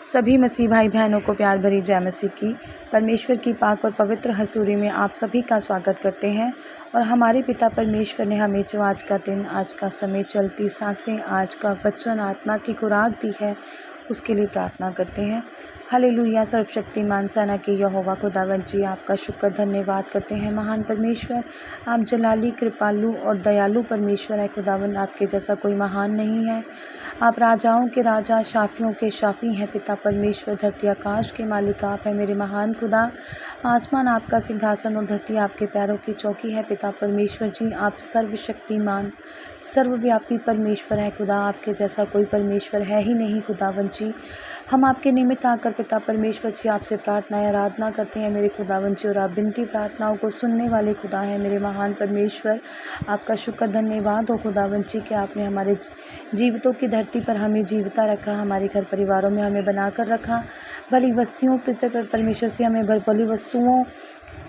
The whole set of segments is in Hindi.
सभी मसीह भाई बहनों को प्यार भरी जय मसीह की। परमेश्वर की पाक और पवित्र हसूरी में आप सभी का स्वागत करते हैं और हमारे पिता परमेश्वर ने हमें जो आज का दिन, आज का समय, चलती सांसें, आज का वचन, आत्मा की खुराक दी है, उसके लिए प्रार्थना करते हैं। हालेलुया। सर्वशक्तिमान सेना के यहोवा खुदावंद जी, आपका शुक्र धन्यवाद करते हैं। महान परमेश्वर, आप जलाली, कृपालु और दयालु परमेश्वर है खुदावंद। आपके जैसा कोई महान नहीं है। आप राजाओं के राजा, शाफियों के शाफी हैं पिता परमेश्वर। धरती आकाश के मालिक आप हैं मेरे महान खुदा। आसमान आपका सिंहासन और धरती आपके पैरों की चौकी है पिता परमेश्वर जी। आप सर्वशक्तिमान, सर्वव्यापी परमेश्वर हैं खुदा। आपके जैसा कोई परमेश्वर है ही नहीं खुदावंद जी। हम आपके निमित्त आकर पिता परमेश्वर जी आपसे प्रार्थनाएं आराधना करते हैं मेरे खुदावंद जी, और आप बिनती प्रार्थनाओं को सुनने वाले खुदा हैं मेरे महान परमेश्वर। आपका शुक्र धन्यवाद हो खुदावंद जी कि आपने हमारे जीवितों की धरती पर हमें जीविता रखा, हमारे घर परिवारों में हमें बनाकर रखा। भली वस्तुओं पिता परमेश्वर से हमें भली वस्तुओं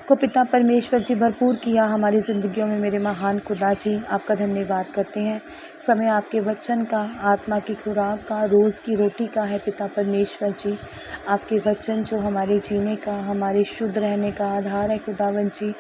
को पिता परमेश्वर जी भरपूर किया हमारी ज़िंदगियों में मेरे महान खुदा जी। आपका धन्यवाद करते हैं। समय आपके वचन का, आत्मा की खुराक का, रोज़ की रोटी का है पिता परमेश्वर जी। आपके वचन जो हमारे जीने का, हमारे शुद्ध रहने का आधार है खुदावंद जी।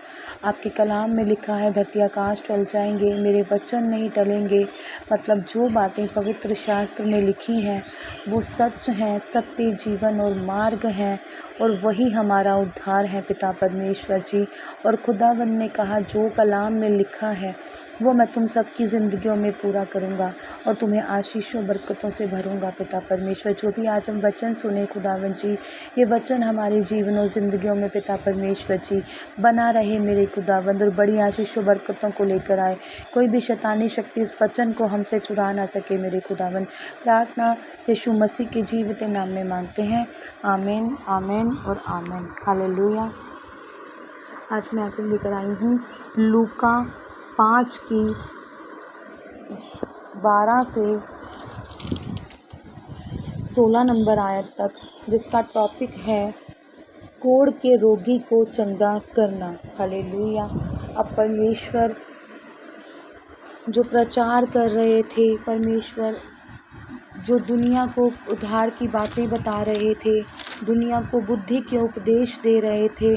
आपके कलाम में लिखा है धरती आकाश टल जाएंगे, मेरे वचन नहीं टलेंगे। मतलब जो बातें पवित्र शास्त्र में लिखी हैं वो सच हैं, सत्य, जीवन और मार्ग हैं, और वही हमारा उद्धार है पिता परमेश्वर जी। और खुदावंद ने कहा जो कलाम में लिखा है वो मैं तुम सबकी ज़िंदगियों में पूरा करूँगा और तुम्हें आशीषों बरकतों से भरूँगा पिता परमेश्वर। जो भी आज हम वचन सुने खुदावंद जी, ये वचन हमारे जीवन और ज़िंदगियों में पिता परमेश्वर जी बना रहे मेरे खुदावंद, और बड़ी आशीषों बरकतों को लेकर आए। कोई भी शैतानी शक्ति इस वचन को हमसे चुरा ना सके मेरे खुदावंद। प्रार्थना यीशु मसीह के जीवित नाम में मांगते हैं। आमीन, आमीन और आमीन। हालेलुया। आज मैं आकर लेकर आई हूँ लूका 5 की 12 से 16 नंबर आयत तक, जिसका टॉपिक है कोढ़ के रोगी को चंगा करना। हालेलुया। अब परमेश्वर जो प्रचार कर रहे थे, परमेश्वर जो दुनिया को उद्धार की बातें बता रहे थे, दुनिया को बुद्धि के उपदेश दे रहे थे,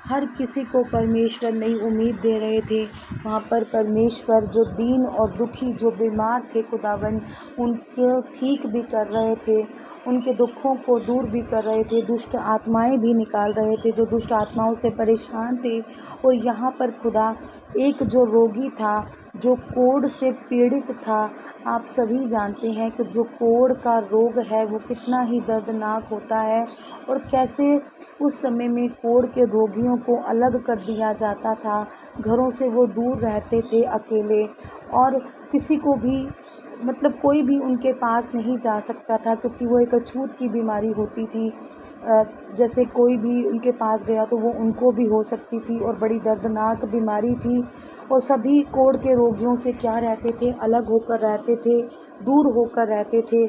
हर किसी को परमेश्वर नई उम्मीद दे रहे थे, वहाँ पर परमेश्वर जो दीन और दुखी, जो बीमार थे खुदावंद, उनको ठीक भी कर रहे थे, उनके दुखों को दूर भी कर रहे थे, दुष्ट आत्माएं भी निकाल रहे थे जो दुष्ट आत्माओं से परेशान थे। और यहाँ पर खुदा एक जो रोगी था, जो कोढ़ से पीड़ित था, आप सभी जानते हैं कि जो कोढ़ का रोग है वो कितना ही दर्दनाक होता है, और कैसे उस समय में कोढ़ के रोगियों को अलग कर दिया जाता था, घरों से वो दूर रहते थे अकेले, और किसी को भी मतलब कोई भी उनके पास नहीं जा सकता था, क्योंकि वो एक अछूत की बीमारी होती थी। जैसे कोई भी उनके पास गया तो वो उनको भी हो सकती थी, और बड़ी दर्दनाक बीमारी थी। और सभी कोढ़ के रोगियों से क्या रहते थे, अलग होकर रहते थे, दूर होकर रहते थे।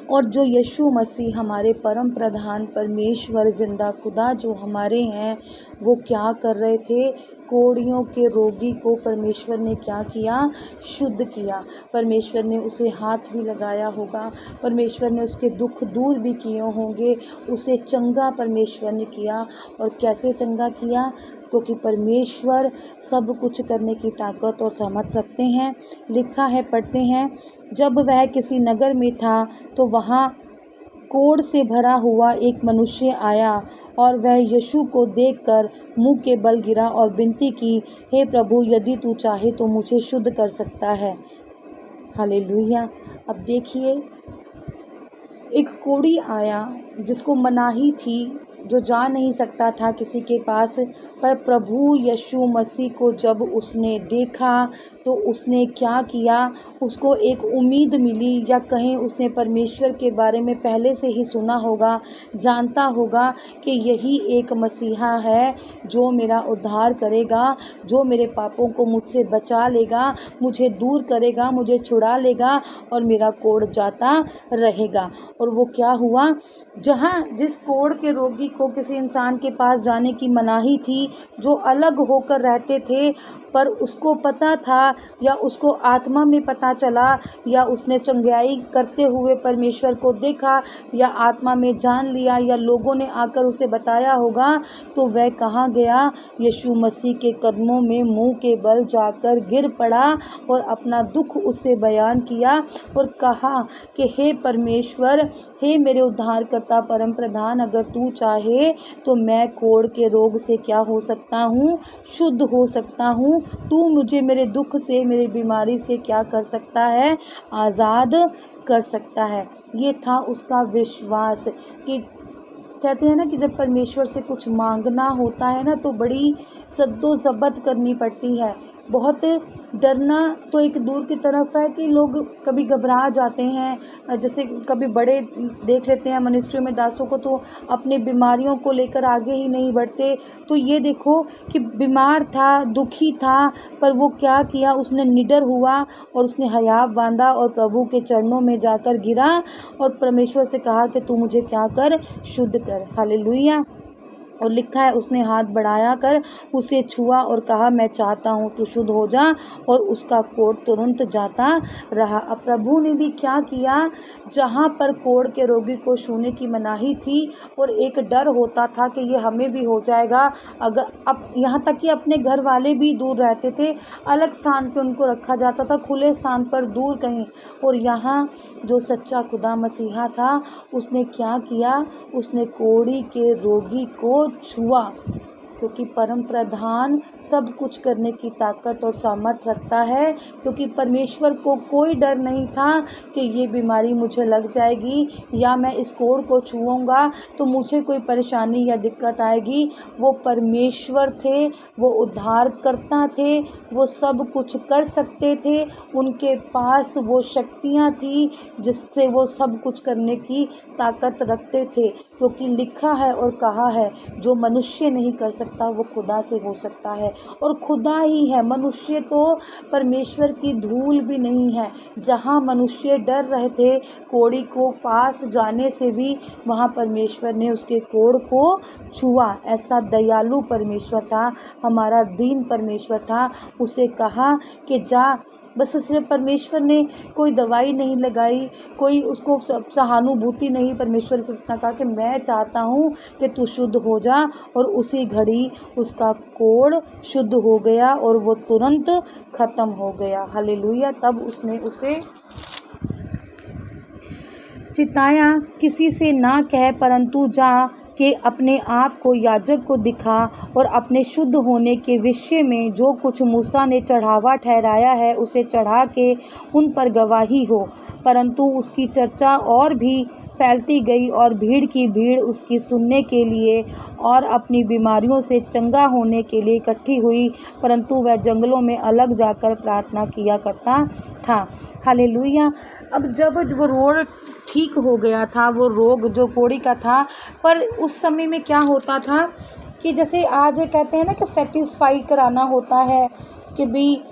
और जो यीशु मसीह हमारे परम प्रधान परमेश्वर जिंदा खुदा जो हमारे हैं, वो क्या कर रहे थे, कोढ़ियों के रोगी को परमेश्वर ने क्या किया, शुद्ध किया। परमेश्वर ने उसे हाथ भी लगाया होगा, परमेश्वर ने उसके दुख दूर भी किए होंगे, उसे चंगा परमेश्वर ने किया। और कैसे चंगा किया, क्योंकि परमेश्वर सब कुछ करने की ताकत और सामर्थ रखते हैं। लिखा है, पढ़ते हैं, जब वह किसी नगर में था तो वहाँ कोढ़ से भरा हुआ एक मनुष्य आया, और वह यीशु को देखकर मुंह के बल गिरा और विनती की, हे प्रभु, यदि तू चाहे तो मुझे शुद्ध कर सकता है। हालेलुया। अब देखिए, एक कोढ़ी आया जिसको मनाही थी, जो जा नहीं सकता था किसी के पास, पर प्रभु यीशु मसीह को जब उसने देखा तो उसने क्या किया, उसको एक उम्मीद मिली, या कहें उसने परमेश्वर के बारे में पहले से ही सुना होगा, जानता होगा कि यही एक मसीहा है जो मेरा उद्धार करेगा, जो मेरे पापों को मुझसे बचा लेगा, मुझे दूर करेगा, मुझे छुड़ा लेगा और मेरा कोढ़ जाता रहेगा। और वो क्या हुआ, जिस कोढ़ के रोगी को किसी इंसान के पास जाने की मनाही थी जो अलग होकर रहते थे, पर उसको पता था या उसको आत्मा में पता चला या उसने चंगाई करते हुए परमेश्वर को देखा या आत्मा में जान लिया या लोगों ने आकर उसे बताया होगा, तो वह कहाँ गया? यीशु मसीह के कदमों में मुंह के बल जाकर गिर पड़ा और अपना दुख उससे बयान किया और कहा कि हे परमेश्वर, हे मेरे उद्धारकर्ता परम प्रधान, अगर तू चाहे तो मैं कोढ़ के रोग से क्या हो सकता हूँ? शुद्ध हो सकता हूँ। तू मुझे मेरे दुख से, मेरी बीमारी से क्या कर सकता है? आज़ाद कर सकता है। ये था उसका विश्वास। कि कहते हैं ना कि जब परमेश्वर से कुछ मांगना होता है ना, तो बड़ी जद्दोजहद करनी पड़ती है। बहुत डरना तो एक दूर की तरफ है कि लोग कभी घबरा जाते हैं। जैसे कभी बड़े देख लेते हैं मिनिस्ट्री में दासों को, तो अपनी बीमारियों को लेकर आगे ही नहीं बढ़ते। तो ये देखो कि बीमार था, दुखी था, पर वो क्या किया? उसने निडर हुआ और उसने हया बांधा और प्रभु के चरणों में जाकर गिरा और परमेश्वर से कहा कि तू मुझे क्या कर? शुद्ध कर। हालेलुया। और लिखा है उसने हाथ बढ़ाया कर उसे छुआ और कहा, मैं चाहता हूँ तू शुद्ध हो जा, और उसका कोढ़ तुरंत जाता रहा। अब प्रभु ने भी क्या किया? जहाँ पर कोढ़ के रोगी को छूने की मनाही थी और एक डर होता था कि ये हमें भी हो जाएगा, अगर अब यहाँ तक कि अपने घर वाले भी दूर रहते थे, अलग स्थान पे उनको रखा जाता था, खुले स्थान पर दूर कहीं। और यहाँ जो सच्चा खुदा मसीहा था, उसने क्या किया? उसने कोढ़ी के रोगी को छुआ, क्योंकि परम प्रधान सब कुछ करने की ताकत और सामर्थ रखता है। क्योंकि परमेश्वर को कोई डर नहीं था कि ये बीमारी मुझे लग जाएगी या मैं इस कोढ़ को छूऊंगा तो मुझे कोई परेशानी या दिक्कत आएगी। वो परमेश्वर थे, वो उद्धारकर्ता थे, वो सब कुछ कर सकते थे, उनके पास वो शक्तियाँ थी जिससे वो सब कुछ करने की ताकत रखते थे। क्योंकि लिखा है और कहा है, जो मनुष्य नहीं कर सकता वो खुदा से हो सकता है, और खुदा ही है। मनुष्य तो परमेश्वर की धूल भी नहीं है। जहाँ मनुष्य डर रहे थे कोढ़ी को पास जाने से भी, वहाँ परमेश्वर ने उसके कोढ़ को छुआ। ऐसा दयालु परमेश्वर था, हमारा दीन परमेश्वर था। उसे कहा कि जा। बस सिर्फ परमेश्वर ने कोई दवाई नहीं लगाई, कोई उसको सहानुभूति नहीं, परमेश्वर से इतना कहा कि मैं चाहता हूँ कि तू शुद्ध हो जा, और उसी घड़ी उसका कोढ़ शुद्ध हो गया और वो तुरंत ख़त्म हो गया। हालेलुया। तब उसने उसे चिताया, किसी से ना कह, परंतु जा कि अपने आप को याजक को दिखा और अपने शुद्ध होने के विषय में जो कुछ मूसा ने चढ़ावा ठहराया है उसे चढ़ा के उन पर गवाही हो। परंतु उसकी चर्चा और भी फैलती गई और भीड़ की भीड़ उसकी सुनने के लिए और अपनी बीमारियों से चंगा होने के लिए इकट्ठी हुई, परंतु वह जंगलों में अलग जाकर प्रार्थना किया करता था। हालेलुया। अब जब वो रोग ठीक हो गया था, वो रोग जो कोढ़ी का था, पर उस समय में क्या होता था कि जैसे आज कहते हैं ना कि सेटिस्फाई कराना होता है कि भाई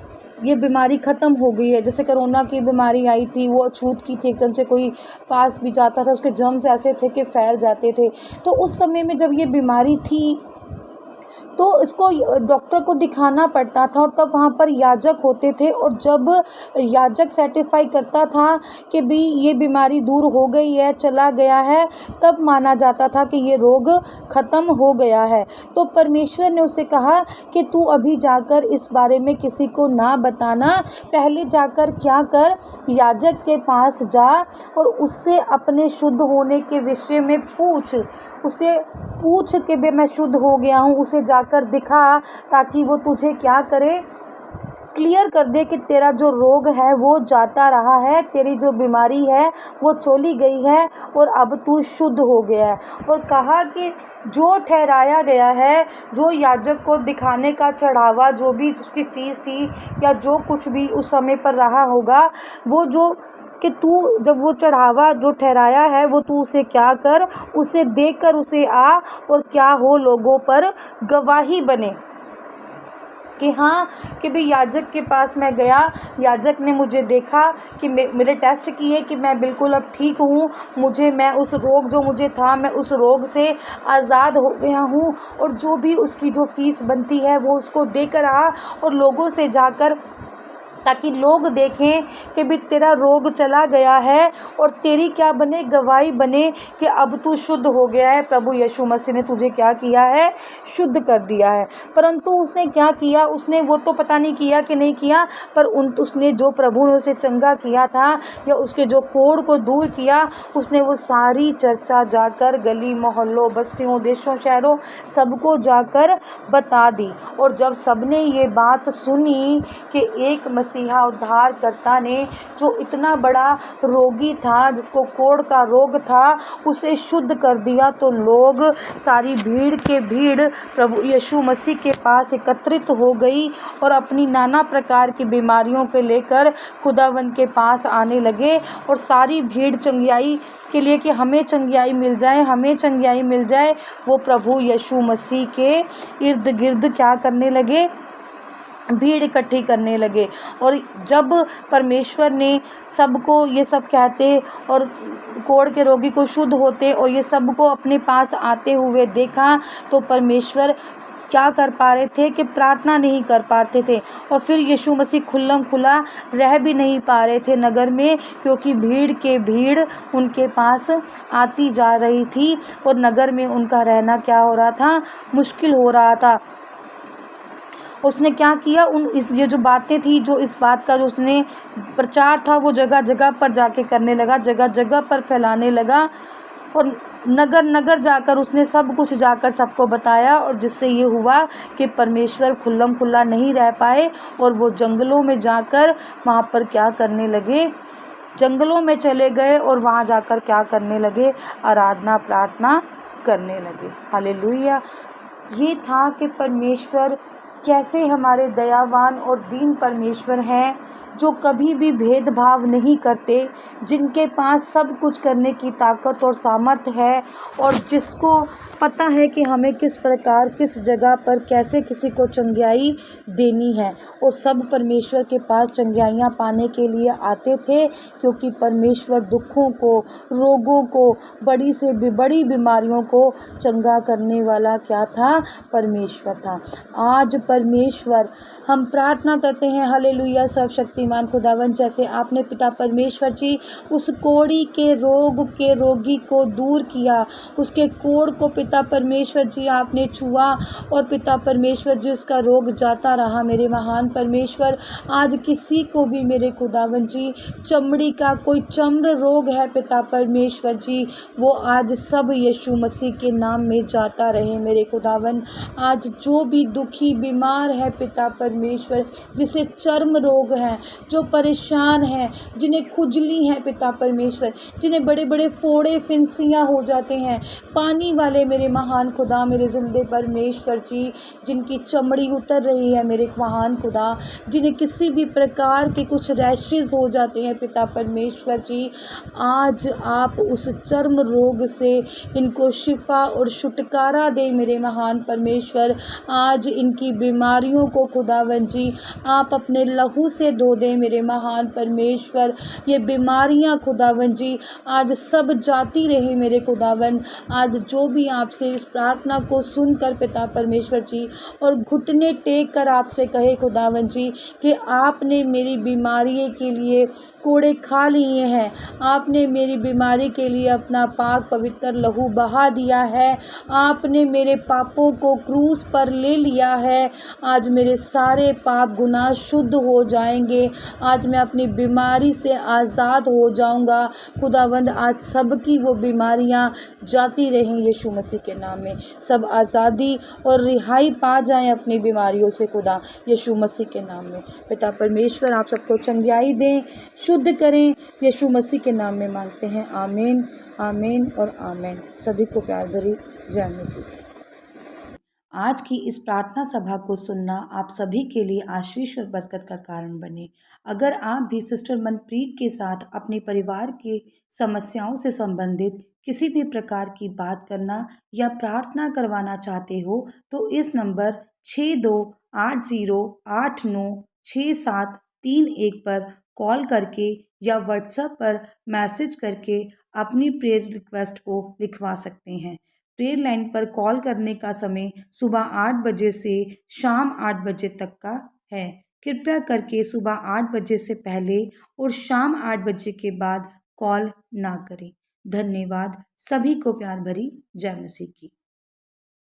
ये बीमारी ख़त्म हो गई है। जैसे कोरोना की बीमारी आई थी, वो अछूत की थी, एकदम से कोई पास भी जाता था उसके जर्म्स ऐसे थे कि फैल जाते थे। तो उस समय में जब ये बीमारी थी तो इसको डॉक्टर को दिखाना पड़ता था, और तब वहाँ पर याजक होते थे, और जब याजक सर्टिफाई करता था कि भी ये बीमारी दूर हो गई है, चला गया है, तब माना जाता था कि ये रोग ख़त्म हो गया है। तो परमेश्वर ने उसे कहा कि तू अभी जाकर इस बारे में किसी को ना बताना, पहले जाकर क्या कर, याजक के पास जा और उससे अपने शुद्ध होने के विषय में पूछ। उसे पूछ के भी मैं शुद्ध हो गया हूँ, उसे जाकर दिखा, ताकि वो तुझे क्या करे, क्लियर कर दे कि तेरा जो रोग है वो जाता रहा है, तेरी जो बीमारी है वो चली गई है और अब तू शुद्ध हो गया है। और कहा कि जो ठहराया गया है, जो याजक को दिखाने का चढ़ावा, जो भी उसकी फीस थी या जो कुछ भी उस समय पर रहा होगा, वो जो कि तू जब वो चढ़ावा जो ठहराया है वो तू उसे क्या कर, उसे देकर उसे आ और क्या हो, लोगों पर गवाही बने कि हाँ, कि भाई याजक के पास मैं गया, याजक ने मुझे देखा कि मेरे टेस्ट किए कि मैं बिल्कुल अब ठीक हूँ, मैं उस रोग जो मुझे था, मैं उस रोग से आज़ाद हो गया हूँ, और जो भी उसकी जो फ़ीस बनती है वो उसको देकर आ, और लोगों से जाकर, ताकि लोग देखें कि भी तेरा रोग चला गया है, और तेरी क्या बने, गवाही बने कि अब तू शुद्ध हो गया है, प्रभु यीशु मसीह ने तुझे क्या किया है, शुद्ध कर दिया है। परंतु उसने क्या किया, उसने वो तो पता नहीं किया कि नहीं किया, पर उसने जो प्रभु ने उसे चंगा किया था या उसके जो कोढ़ को दूर किया, उसने वो सारी चर्चा जाकर गली मोहल्लों, बस्तियों, देशों, शहरों सबको जाकर बता दी। और जब सबने ये बात सुनी कि एक मसीहा उद्धारकर्ता ने, जो इतना बड़ा रोगी था, जिसको कोढ़ का रोग था, उसे शुद्ध कर दिया, तो लोग, सारी भीड़ के भीड़ प्रभु यीशु मसीह के पास एकत्रित हो गई और अपनी नाना प्रकार की बीमारियों को लेकर खुदावंद के पास आने लगे। और सारी भीड़ चंगियाई के लिए कि हमें चंगियाई मिल जाए, हमें चंगियाई मिल जाए, वो प्रभु यीशु मसीह के इर्द गिर्द क्या करने लगे, भीड़ इकट्ठी करने लगे। और जब परमेश्वर ने सबको ये सब कहते और कोढ़ के रोगी को शुद्ध होते और ये सबको अपने पास आते हुए देखा, तो परमेश्वर क्या कर पा रहे थे कि प्रार्थना नहीं कर पाते थे। और फिर यीशु मसीह खुल्लम खुला रह भी नहीं पा रहे थे नगर में, क्योंकि भीड़ के भीड़ उनके पास आती जा रही थी, और नगर में उनका रहना क्या हो रहा था, मुश्किल हो रहा था। उसने क्या किया, ये जो बातें थी, जो इस बात का जो उसने प्रचार था, वो जगह जगह पर जाके करने लगा, जगह जगह पर फैलाने लगा, और नगर नगर जाकर उसने सब कुछ जाकर सबको बताया। और जिससे ये हुआ कि परमेश्वर खुल्लम खुल्ला नहीं रह पाए, और वो जंगलों में जाकर वहाँ पर क्या करने लगे, जंगलों में चले गए और वहाँ जाकर क्या करने लगे, आराधना प्रार्थना करने लगे। हालेलुया। ये था कि परमेश्वर कैसे हमारे दयावान और दीन परमेश्वर हैं, जो कभी भी भेदभाव नहीं करते, जिनके पास सब कुछ करने की ताकत और सामर्थ है, और जिसको पता है कि हमें किस प्रकार, किस जगह पर कैसे किसी को चंगियाई देनी है। और सब परमेश्वर के पास चंगियाइयाँ पाने के लिए आते थे, क्योंकि परमेश्वर दुखों को, रोगों को, बड़ी से बड़ी बीमारियों को चंगा करने वाला क्या था, परमेश्वर था। आज परमेश्वर, हम प्रार्थना करते हैं, हालेलुया, सर्वशक्तिमान खुदावन, जैसे आपने पिता परमेश्वर जी उस कोढ़ी के रोग के रोगी को दूर किया, उसके कोढ़ को पिता परमेश्वर जी आपने छुआ, और पिता परमेश्वर जी उसका रोग जाता रहा। मेरे महान परमेश्वर, आज किसी को भी मेरे खुदावन जी चमड़ी का कोई चर्म रोग है पिता परमेश्वर जी, वो आज सब यीशु मसीह के नाम में जाता रहे। मेरे खुदावन, आज जो भी दुखी बीमार है पिता परमेश्वर, जिसे चर्म रोग है, जो परेशान है, जिन्हें खुजली है पिता परमेश्वर, जिन्हें बड़े बड़े फोड़े फिंसियाँ हो जाते हैं, पानी वाले मेरे महान खुदा, मेरे जिंदे परमेश्वर जी, जिनकी चमड़ी उतर रही है मेरे महान खुदा, जिन्हें किसी भी प्रकार के कुछ रैशेज हो जाते हैं पिता परमेश्वर जी, आज आप उस चर्म रोग से इनको शिफा और छुटकारा दे मेरे महान परमेश्वर। आज इनकी बीमारियों को खुदावन जी आप अपने लहू से धो दें मेरे महान परमेश्वर। ये बीमारियां खुदावन जी आज सब जाती रही मेरे खुदावन। आज जो भी आपसे इस प्रार्थना को सुनकर पिता परमेश्वर जी और घुटने टेक कर आपसे कहे खुदावन जी कि आपने मेरी बीमारी के लिए कोड़े खा लिए हैं, आपने मेरी बीमारी के लिए अपना पाक पवित्र लहू बहा दिया है, आपने मेरे पापों को क्रूस पर ले लिया है। आज मेरे सारे पाप गुनाह शुद्ध हो जाएंगे, आज मैं अपनी बीमारी से आज़ाद हो जाऊंगा खुदावंद। आज सबकी वो बीमारियां जाती रहें यीशु मसीह के नाम में, सब आज़ादी और रिहाई पा जाएं अपनी बीमारियों से खुदा, यीशु मसीह के नाम में। पिता परमेश्वर आप सबको चंगियाई दें, शुद्ध करें, यीशु मसीह के नाम में मांगते हैं। आमीन, आमीन और आमीन। सभी को प्यार भरी जय मसीह की। आज की इस प्रार्थना सभा को सुनना आप सभी के लिए आशीष और बरकत का कारण बने। अगर आप भी सिस्टर मनप्रीत के साथ अपने परिवार की समस्याओं से संबंधित किसी भी प्रकार की बात करना या प्रार्थना करवाना चाहते हो, तो इस नंबर 80896731 पर कॉल करके या व्हाट्सएप पर मैसेज करके अपनी प्रेयर रिक्वेस्ट को लिखवा सकते हैं। प्रेयर लाइन पर कॉल करने का समय सुबह 8 बजे से शाम 8 बजे तक का है। कृपया करके सुबह 8 बजे से पहले और शाम 8 बजे के बाद कॉल ना करें। धन्यवाद। सभी को प्यार भरी जय मसीह की।